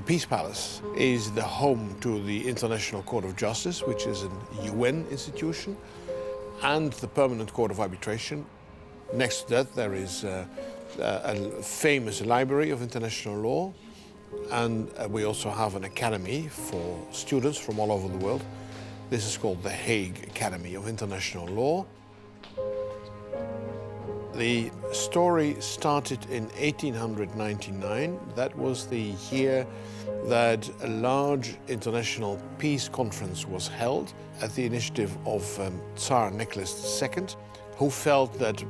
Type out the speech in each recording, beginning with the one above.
The Peace Palace is the home to the International Court of Justice, which is an UN institution, and the Permanent Court of Arbitration. Next to that, there is a famous library of international law, and we also have an academy for students from all over the world. This is called the Hague Academy of International Law. The story started in 1899. That was the year that a large international peace conference was held at the initiative of Tsar Nicholas II, who felt that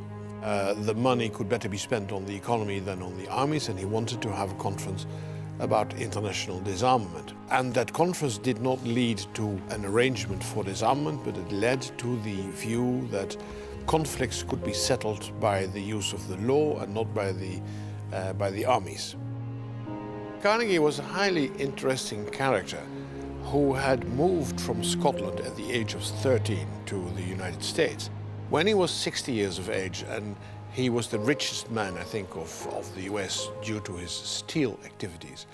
the money could better be spent on the economy than on the armies, and he wanted to have a conference about international disarmament. And that conference did not lead to an arrangement for disarmament, but it led to the view that conflicts could be settled by the use of the law and not by the armies. Carnegie was a highly interesting character who had moved from Scotland at the age of 13 to the United States. When he was 60 years of age, and he was the richest man, I think, of the US due to his steel activities,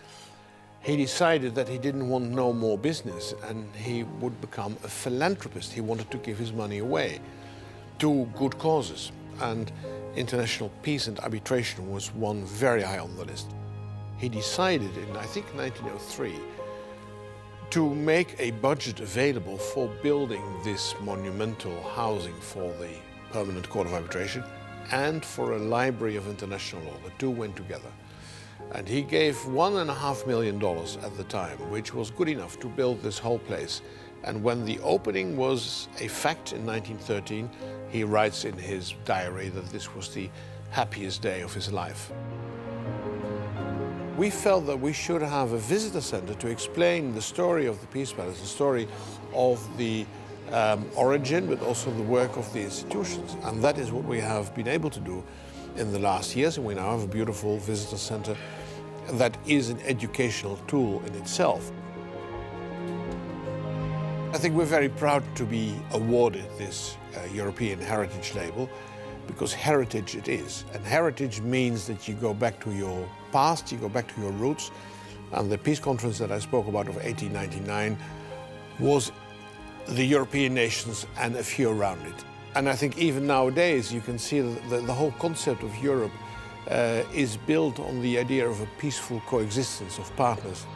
he decided that he didn't want no more business and he would become a philanthropist. He wanted to give his money away to good causes, and international peace and arbitration was one very high on the list. He decided in, I think, 1903 to make a budget available for building this monumental housing for the Permanent Court of Arbitration and for a library of international law. The two went together. And he gave $1.5 million at the time, which was good enough to build this whole place. And when the opening was a fact in 1913, he writes in his diary that this was the happiest day of his life. We felt that we should have a visitor center to explain the story of the Peace Palace, the story of the origin, but also the work of the institutions. And that is what we have been able to do in the last years. And we now have a beautiful visitor center that is an educational tool in itself. I think we're very proud to be awarded this European Heritage label, because heritage it is. And heritage means that you go back to your past, you go back to your roots. And the peace conference that I spoke about of 1899 was the European nations and a few around it. And I think even nowadays you can see that the whole concept of Europe is built on the idea of a peaceful coexistence of partners.